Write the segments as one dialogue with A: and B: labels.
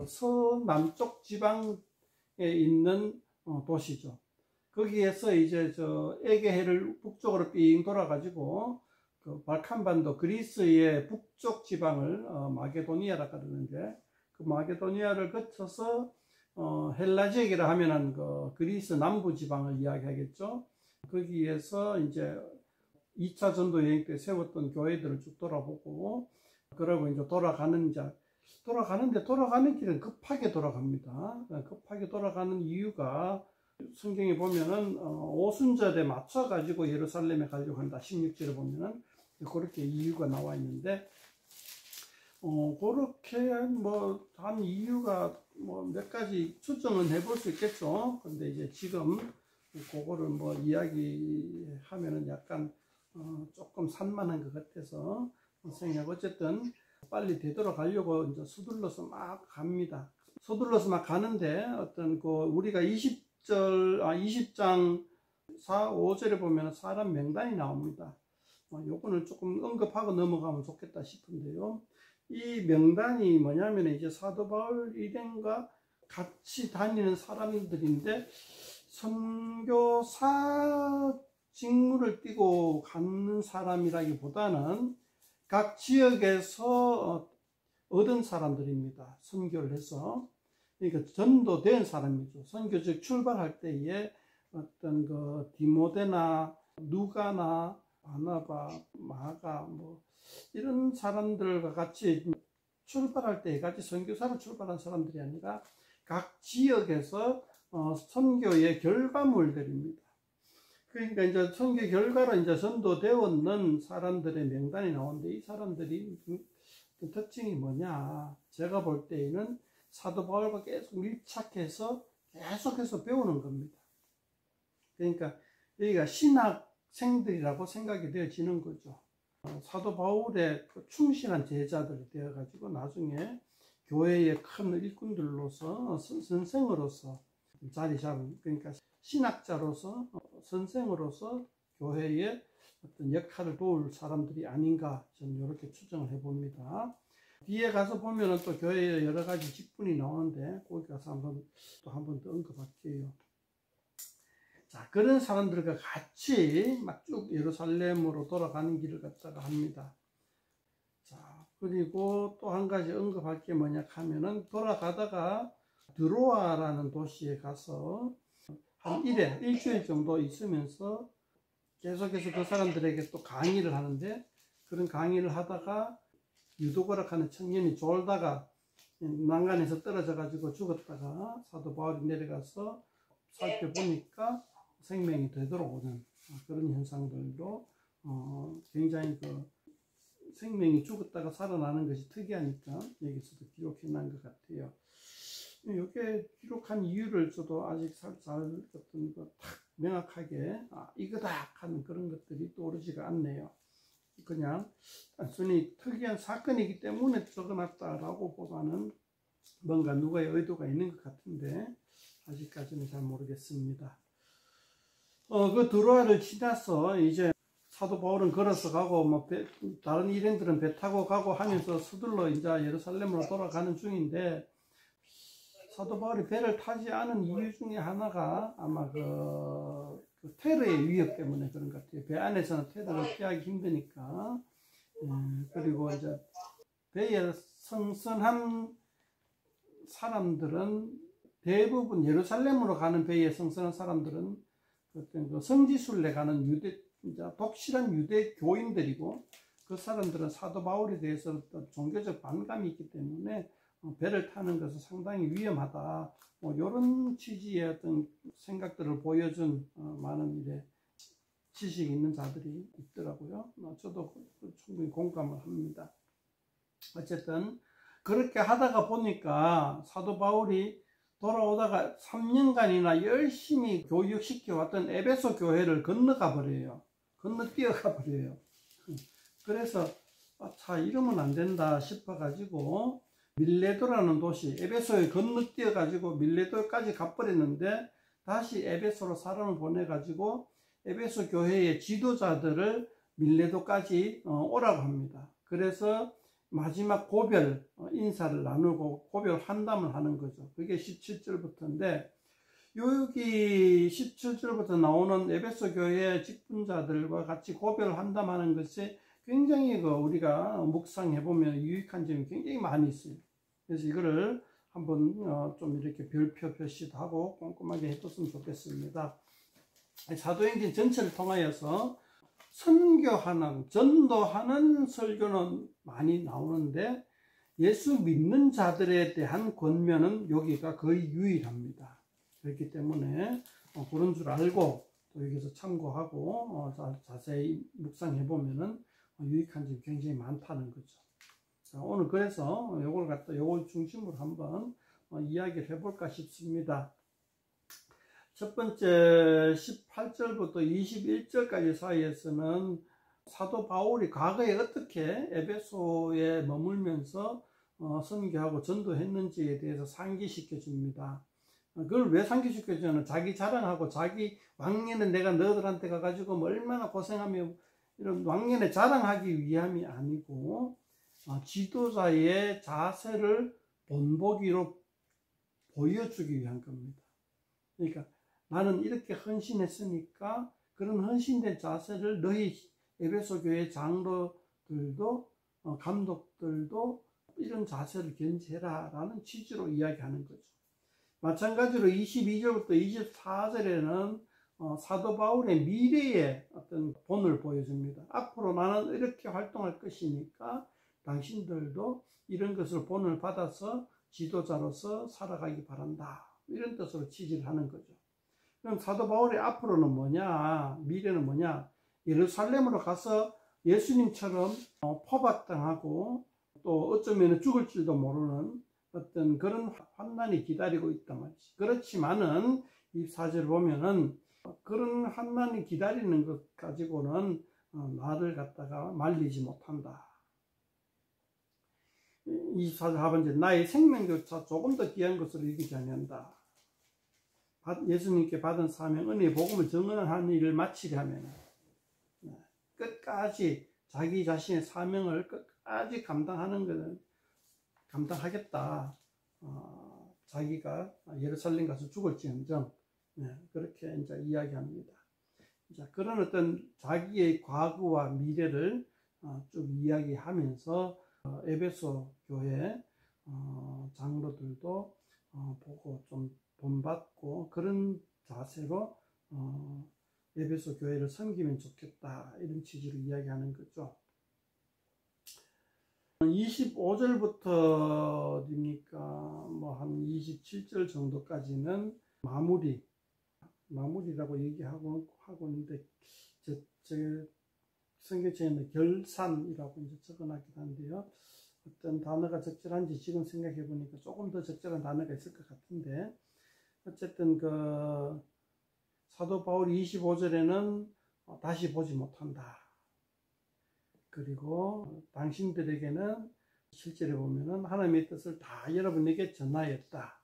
A: 그 서남쪽 지방에 있는 도시죠. 거기에서 이제 저 에게해를 북쪽으로 삥 돌아가지고 그 발칸반도 그리스의 북쪽 지방을 마게도니아라고 그러는데, 그 마게도니아를 거쳐서 헬라 지역이라 하면은 그 그리스 남부 지방을 이야기하겠죠. 거기에서 이제 2차 전도 여행 때 세웠던 교회들을 쭉 돌아보고, 그러고 이제 돌아가는 길은 급하게 돌아갑니다. 급하게 돌아가는 이유가 성경에 보면은 오순절에 맞춰 가지고 예루살렘에 가려고 한다. 16절에 보면은 그렇게 이유가 나와 있는데, 그렇게 뭐 한 이유가 뭐 몇 가지 추정은 해볼 수 있겠죠. 근데 이제 지금 그거를 뭐 이야기하면은 약간 조금 산만한 것 같아서 생각. 어쨌든 빨리 되돌아가려고 이제 서둘러서 막 갑니다. 서둘러서 막 가는데 어떤 그 우리가 20장 4, 5절에 보면 사람 명단이 나옵니다. 요거는 조금 언급하고 넘어가면 좋겠다 싶은데요. 이 명단이 뭐냐면 이제 사도 바울 일행과 같이 다니는 사람들인데, 선교사 직무를 띠고 가는 사람이라기보다는 각 지역에서 얻은 사람들입니다. 선교를 해서. 그러니까 전도된 사람이죠. 선교적 출발할 때에 어떤 그 디모데나 누가나 바나바, 마가 뭐 이런 사람들과 같이 출발할 때 같이 선교사로 출발한 사람들이 아니라 각 지역에서 선교의 결과물들입니다. 그러니까 이제 선교 결과로 이제 전도되었는 사람들의 명단이 나오는데, 이 사람들이 특징이 뭐냐? 제가 볼 때에는 사도 바울과 계속 밀착해서 계속해서 배우는 겁니다. 그러니까 여기가 신학생들이라고 생각이 되어지는 거죠. 사도 바울의 충실한 제자들이 되어가지고 나중에 교회의 큰 일꾼들로서 선생으로서 자리 잡은, 그러니까 신학자로서 선생으로서 교회의 어떤 역할을 도울 사람들이 아닌가, 저는 이렇게 추정을 해봅니다. 뒤에 가서 보면은 또 교회에 여러 가지 직분이 나오는데, 거기 가서 한 번 더 언급할게요. 자, 그런 사람들과 같이 막 쭉 예루살렘으로 돌아가는 길을 갖다가 합니다. 자, 그리고 또 한 가지 언급할 게 뭐냐 하면은, 돌아가다가 드로아라는 도시에 가서 한 일주일 정도 있으면서 계속해서 그 사람들에게 또 강의를 하는데, 그런 강의를 하다가 유도거락 하는 청년이 졸다가 난간에서 떨어져 가지고 죽었다가 사도 바울이 내려가서 살펴보니까 생명이 되돌아오는 그런 현상들도 굉장히 그 생명이 죽었다가 살아나는 것이 특이하니까 여기서도 기록해 놓은 것 같아요. 이게 기록한 이유를 저도 아직 어떤 거 딱 명확하게 이거다 하는 그런 것들이 떠오르지가 않네요. 그냥 단순히 특이한 사건이기 때문에 적어놨다라고 보다는 뭔가 누가의 의도가 있는 것 같은데 아직까지는 잘 모르겠습니다. 그 드로아를 지나서 이제 사도 바울은 걸어서 가고 뭐 다른 일행들은 배 타고 가고 하면서 서둘러 이제 예루살렘으로 돌아가는 중인데, 사도 바울이 배를 타지 않은 이유 중에 하나가 아마 그 테러의 위협 때문에 그런 것 같아요. 배 안에서는 테러를 피하기 힘드니까. 그리고 이제 배에 성선한 사람들은 대부분 예루살렘으로 가는 배에 성선한 사람들은 어떤 그 성지순례 가는 독실한 유대 교인들이고, 그 사람들은 사도 바울에 대해서 종교적 반감이 있기 때문에 배를 타는 것은 상당히 위험하다, 뭐 이런 취지의 어떤 생각들을 보여준 많은 일에 지식이 있는 자들이 있더라고요. 저도 충분히 공감을 합니다. 어쨌든 그렇게 하다가 보니까 사도 바울이 돌아오다가 3년간이나 열심히 교육시켜왔던 에베소 교회를 건너가 버려요. 건너뛰어가 버려요. 그래서 자, 이러면 안 된다 싶어가지고 밀레도라는 도시, 에베소에 건너뛰어가지고 밀레도까지 가버렸는데, 다시 에베소로 사람을 보내가지고 에베소 교회의 지도자들을 밀레도까지 오라고 합니다. 그래서 마지막 고별 인사를 나누고 고별 환담을 하는 거죠. 그게 17절부터인데 여기 17절부터 나오는 에베소 교회 직분자들과 같이 고별 환담하는 것이 굉장히 우리가 묵상해 보면 유익한 점이 굉장히 많이 있어요. 그래서 이거를 한번 좀 이렇게 별표 표시도 하고 꼼꼼하게 해뒀으면 좋겠습니다. 사도행전 전체를 통하여서 선교하는, 전도하는 설교는 많이 나오는데 예수 믿는 자들에 대한 권면은 여기가 거의 유일합니다. 그렇기 때문에 그런 줄 알고 또 여기서 참고하고 자세히 묵상해 보면은 유익한 점이 굉장히 많다는 거죠. 자, 오늘 그래서 요걸 중심으로 한번 이야기를 해볼까 싶습니다. 첫 번째 18절부터 21절까지 사이에서는 사도 바울이 과거에 어떻게 에베소에 머물면서 선교하고 전도했는지에 대해서 상기시켜 줍니다. 그걸 왜 상기시켜 주냐면 자기 자랑하고 자기 왕년에 내가 너희들한테 가가지고 뭐 얼마나 고생하며 이런 왕년에 자랑하기 위함이 아니고 지도자의 자세를 본보기로 보여주기 위한 겁니다. 그러니까 나는 이렇게 헌신했으니까 그런 헌신된 자세를 너희 에베소 교회 장로들도 감독들도 이런 자세를 견지해라 라는 취지로 이야기하는 거죠. 마찬가지로 22절부터 24절에는 사도 바울의 미래의 어떤 본을 보여줍니다. 앞으로 나는 이렇게 활동할 것이니까 당신들도 이런 것을 본을 받아서 지도자로서 살아가기 바란다. 이런 뜻으로 취지를 하는 거죠. 그럼 사도 바울의 앞으로는 뭐냐? 미래는 뭐냐? 예루살렘으로 가서 예수님처럼 포박당하고 또 어쩌면 죽을 줄도 모르는 어떤 그런 환난이 기다리고 있단 말이지. 그렇지만은 이 사절을 보면은 그런 환난이 기다리는 것 가지고는 나를 갖다가 말리지 못한다. 이 사절 하반절 나의 생명조차 조금 더 귀한 것으로 여기지 않는다. 예수님께 받은 사명 은혜의 복음을 증언하는 일을 마치려면 끝까지 자기 자신의 사명을 끝까지 감당하는 것은 감당하겠다. 자기가 예루살렘 가서 죽을지언정 그렇게 이제 이야기합니다. 자, 그런 어떤 자기의 과거와 미래를 쭉 이야기하면서 에베소 교회 장로들도 보고 좀 본받고 그런 자세로 에베소 교회를 섬기면 좋겠다 이런 취지로 이야기하는 거죠. 25절부터입니까 뭐 한 27절 정도까지는 마무리라고 얘기하고 있는데 제 성경책에는 결산이라고 이제 적어놨긴 한데요. 어떤 단어가 적절한지 지금 생각해 보니까 조금 더 적절한 단어가 있을 것 같은데 어쨌든 그 사도 바울이 25절에는 다시 보지 못한다. 그리고 당신들에게는 실제로 보면은 하나님의 뜻을 다 여러분에게 전하였다.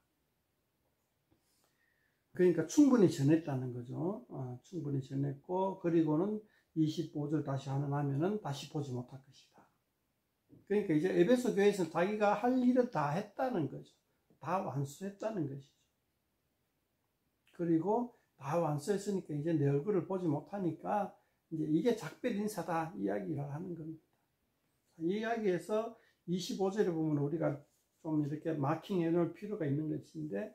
A: 그러니까 충분히 전했다는 거죠. 충분히 전했고 그리고는 25절 다시 하면은 다시 보지 못할 것이다. 그러니까 이제 에베소 교회에서는 자기가 할 일은 다 했다는 거죠. 다 완수했다는 것이죠. 그리고 다 완수했으니까 이제 내 얼굴을 보지 못하니까 이제 이게 작별 인사다 이야기를 하는 겁니다. 이 이야기에서 25절에 보면 우리가 좀 이렇게 마킹해 놓을 필요가 있는 것인데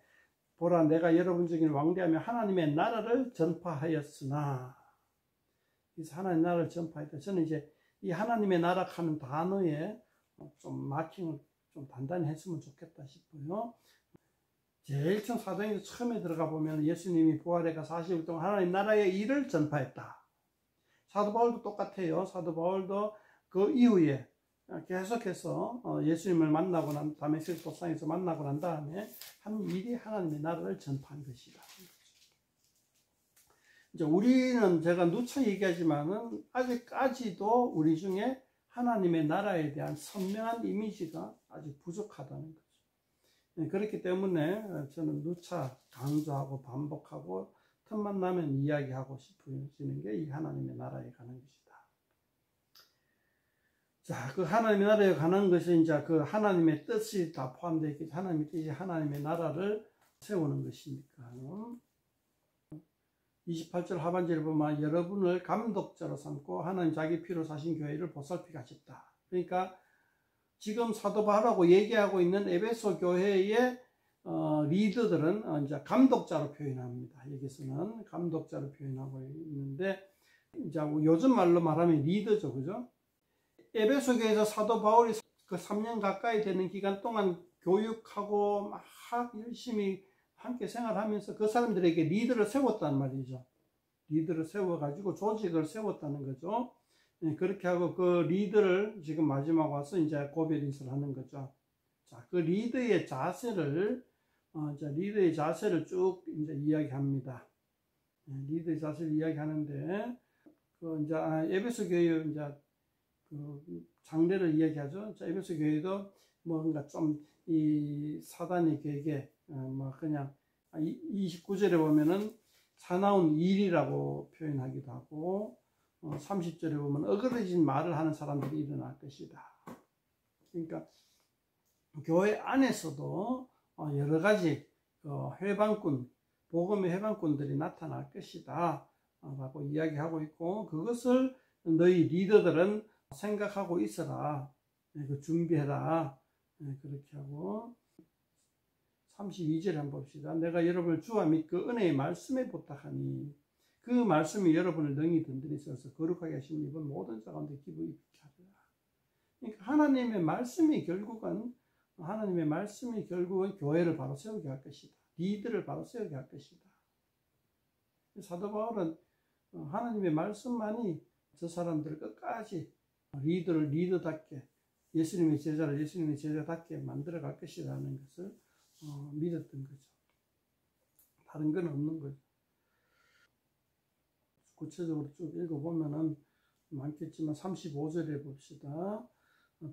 A: 보라 내가 여러분 중에 왕래하며 하나님의 나라를 전파하였으나 그래서 하나님의 나라를 전파했다. 저는 이제 이 하나님의 나라 하는 단어에 좀 마킹을 좀 단단히 했으면 좋겠다 싶어요. 제일 처음 사도행전 처음에 들어가 보면 예수님이 부활해가 40일 동안 하나님 나라의 일을 전파했다. 사도 바울도 똑같아요. 사도 바울도 그 이후에 계속해서 예수님을 만나고 난 다메섹 도상에서 만나고 난 다음에 한 일이 하나님의 나라를 전파한 것이다. 이제 우리는 제가 누차 얘기하지만은 아직까지도 우리 중에 하나님의 나라에 대한 선명한 이미지가 아직 부족하다는 거죠. 그렇기 때문에 저는 누차 강조하고 반복하고 틈만 나면 이야기하고 싶어지는 게 이 하나님의 나라에 관한 것이다. 자, 그 하나님의 나라에 관한 것이 이제 그 하나님의 뜻이 다 포함되어 있기 때문에 하나님의 뜻이 하나님의 나라를 세우는 것이니까. 28절 하반절에 보면 여러분을 감독자로 삼고 하나님 자기 피로 사신 교회를 보살피게 하셨다. 그러니까 지금 사도 바울하고 얘기하고 있는 에베소 교회의 리더들은 이제 감독자로 표현합니다. 여기서는 감독자로 표현하고 있는데 이제 요즘 말로 말하면 리더죠, 그죠? 에베소 교회에서 사도 바울이 그 3년 가까이 되는 기간 동안 교육하고 막 열심히 함께 생활하면서 그 사람들에게 리더를 세웠단 말이죠. 리더를 세워가지고 조직을 세웠다는 거죠. 그렇게 하고 그 리더를 지금 마지막 와서 이제 고별인사를 하는 거죠. 자, 그 리더의 자세를 쭉 이제 이야기합니다. 리더의 자세를 이야기하는데, 그 이제 에베소 교회 이제 그 장례를 이야기하죠. 자, 에베소 교회도 뭔가 좀 이 사단의 계획에 뭐 그냥 29절에 보면은 사나운 일이라고 표현하기도 하고 30절에 보면 어그러진 말을 하는 사람들이 일어날 것이다. 그러니까 교회 안에서도 여러 가지 회방꾼, 복음의 회방꾼들이 나타날 것이다 라고 이야기하고 있고, 그것을 너희 리더들은 생각하고 있어라, 준비해라, 그렇게 하고 32절에 한번 봅시다. 내가 여러분을 주와 및 그 은혜의 말씀에 부탁하니 그 말씀이 여러분을 능히 든든히 써서 거룩하게 하신 이번 모든 자 가운데 기쁘게 하리라. 그러니까 하나님의 말씀이 결국은 교회를 바로 세우게 할 것이다. 리더를 바로 세우게 할 것이다. 사도 바울은 하나님의 말씀만이 저 사람들을 끝까지 리더답게 예수님의 제자답게 만들어 갈 것이라는 것을 믿었던 거죠. 다른 건 없는 거죠. 구체적으로 쭉 읽어보면은 많겠지만 35절에 봅시다.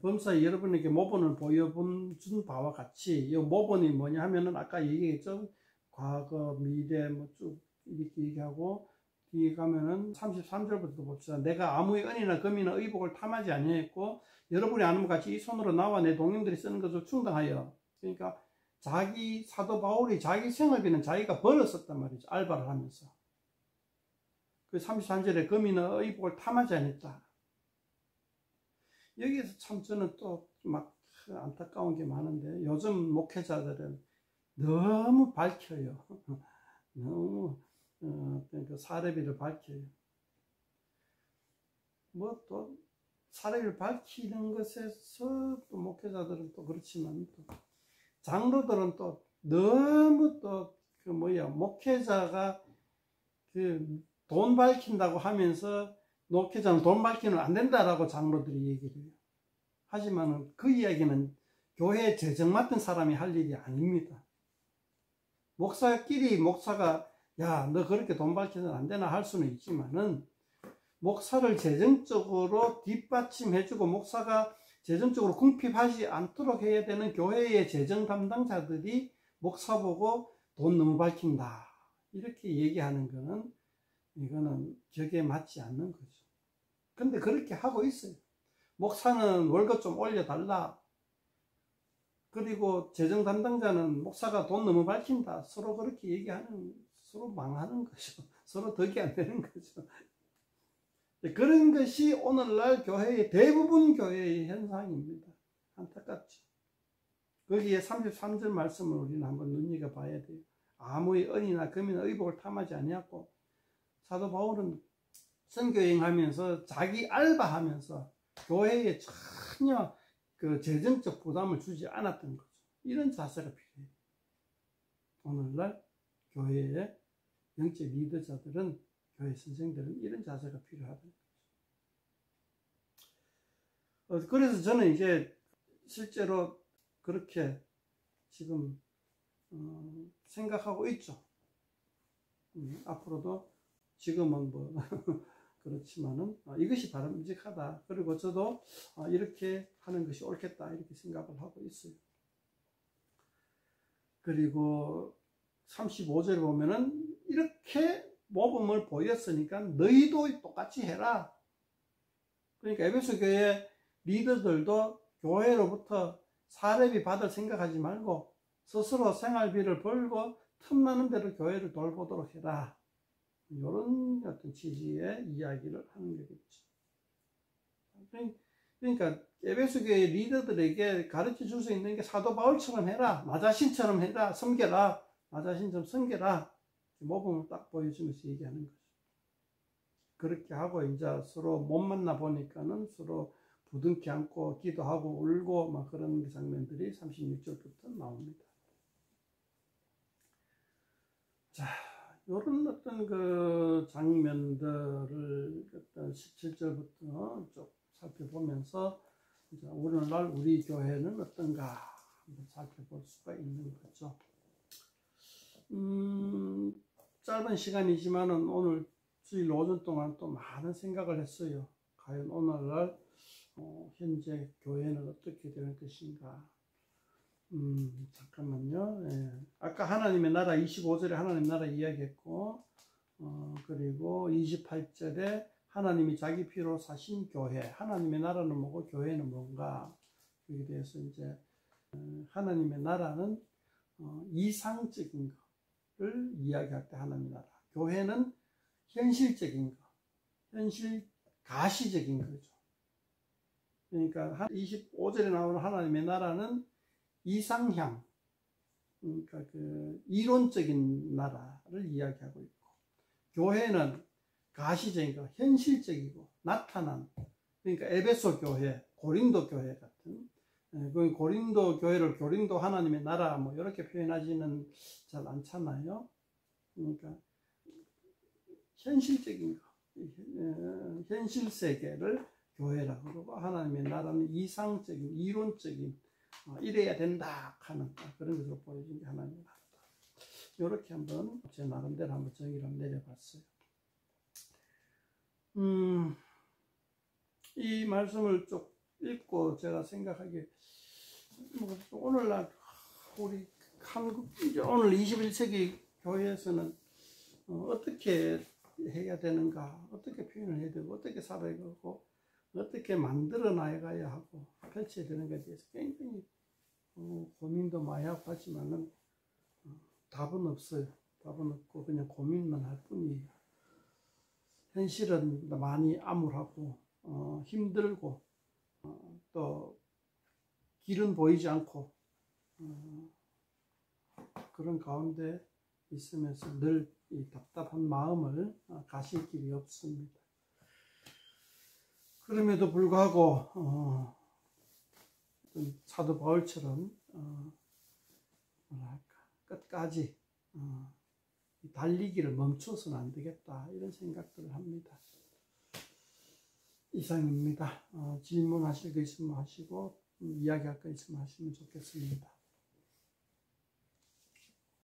A: 범사에 여러분에게 모본을 보여준 바와 같이, 이 모본이 뭐냐 하면은 아까 얘기했죠. 과거, 미래 뭐 쭉 이렇게 얘기하고, 뒤에 가면은 33절부터 봅시다. 내가 아무의 은이나 금이나 의복을 탐하지 아니했고 여러분이 아는 것 같이 이 손으로 나와 내 동료들이 쓰는 것을 충당하여. 그러니까 사도 바울이 자기 생활비는 자기가 벌었었단 말이죠. 알바를 하면서. 그 33절에 금이나 의복을 탐하지 않았다. 여기에서 참 저는 또 막 안타까운 게 많은데, 요즘 목회자들은 너무 밝혀요. 너무 그 사례비를 밝혀요. 뭐 또 사례비를 밝히는 것에서 또 목회자들은 또 그렇지만, 또 장로들은 또 너무 또 그 목회자가 그 돈 밝힌다고 하면서 목회자는 돈 밝히면 안 된다라고 장로들이 얘기를 해요. 하지만 그 이야기는 교회 재정 맡은 사람이 할 일이 아닙니다. 목사가 야, 너 그렇게 돈 밝혀서는 안 되나 할 수는 있지만은, 목사를 재정적으로 뒷받침해주고 목사가 재정적으로 궁핍하지 않도록 해야 되는 교회의 재정 담당자들이 목사 보고 돈 너무 밝힌다 이렇게 얘기하는 거는, 이거는 격에 맞지 않는 거죠. 근데 그렇게 하고 있어요. 목사는 월급 좀 올려달라. 그리고 재정 담당자는 목사가 돈 너무 밝힌다. 서로 그렇게 얘기하는, 서로 망하는 거죠. 서로 덕이 안 되는 거죠. 그런 것이 오늘날 대부분 교회의 현상입니다. 안타깝죠. 거기에 33절 말씀을 우리는 한번 눈여겨봐야 돼요. 아무의 은이나 금이나 의복을 탐하지 아니하고, 사도 바울은 선교여행하면서 자기 알바하면서 교회에 전혀 그 재정적 부담을 주지 않았던 거죠. 이런 자세가 필요해요. 오늘날 교회의 영적 리더자들은, 교회 선생들은 이런 자세가 필요하다는 거죠. 그래서 저는 이제 실제로 그렇게 지금 생각하고 있죠. 앞으로도 지금은 뭐 그렇지만은 이것이 바람직하다. 그리고 저도 이렇게 하는 것이 옳겠다 이렇게 생각을 하고 있어요. 그리고 35절에 보면은 이렇게 모범을 보였으니까 너희도 똑같이 해라. 그러니까 에베소 교회 리더들도 교회로부터 사례비 받을 생각하지 말고 스스로 생활비를 벌고 틈나는 대로 교회를 돌보도록 해라. 이런 어떤 취지의 이야기를 하는 거겠죠. 그러니까 에베소 교회 리더들에게 가르쳐 줄 수 있는 게 사도 바울처럼 해라, 나 자신처럼 해라, 섬겨라, 나 자신처럼 섬겨라, 모범을 딱 보여주면서 얘기하는 거죠. 그렇게 하고 이제 서로 못 만나 보니까는 서로 부둥켜 안고 기도하고 울고 막 그런 장면들이 36절부터 나옵니다. 자, 이런 어떤 그 장면들을 어떤 17절부터 쭉 살펴보면서 이제 오늘날 우리 교회는 어떤가 한번 살펴볼 수가 있는 거죠. 짧은 시간이지만은 오늘 주일 오전 동안 또 많은 생각을 했어요. 과연 오늘날 현재 교회는 어떻게 되는 것인가. 잠깐만요. 예. 아까 하나님의 나라 25절에 하나님 나라 이야기했고, 그리고 28절에 하나님이 자기 피로 사신 교회, 하나님의 나라는 뭐고 교회는 뭔가, 여기에 대해서 이제 하나님의 나라는 이상적인 거를 이야기할 때 하나님의 나라, 교회는 현실적인 거, 현실 가시적인 거죠. 그러니까 25절에 나오는 하나님의 나라는 이상향, 그러니까 그 이론적인 나라를 이야기하고 있고, 교회는 가시적인 거, 현실적이고 나타난, 그러니까 에베소 교회, 고린도 교회 같은, 고린도 교회를 고린도 하나님의 나라 뭐 이렇게 표현하지는 잘 않잖아요. 그러니까 현실적인 거, 현실 세계를 교회라고 그러고, 하나님의 나라는 이상적인, 이론적인, 이래야 된다 하는 그런 것으로 보여준 게 하나님의 나라다. 이렇게 한번 제 나름대로 한번 정의를 내려봤어요. 이 말씀을 쭉 읽고 제가 생각하기에 오늘날 우리 한국, 오늘 21세기 교회에서는 어떻게 해야 되는가, 어떻게 표현을 해야 되고, 어떻게 살아야 되고, 어떻게 만들어 나가야 하고 펼쳐야 되는가에 대해서 굉장히 고민도 많이 하고 하지만은 답은 없어요. 답은 없고 그냥 고민만 할 뿐이에요. 현실은 많이 암울하고 힘들고 또 길은 보이지 않고 그런 가운데 있으면서 늘 이 답답한 마음을 가실 길이 없습니다. 그럼에도 불구하고 사도 바울처럼 뭐랄까 끝까지 달리기를 멈춰서는 안 되겠다, 이런 생각들을 합니다. 이상입니다. 질문하실 거 있으면 하시고 이야기할 거 있으면 하시면 좋겠습니다.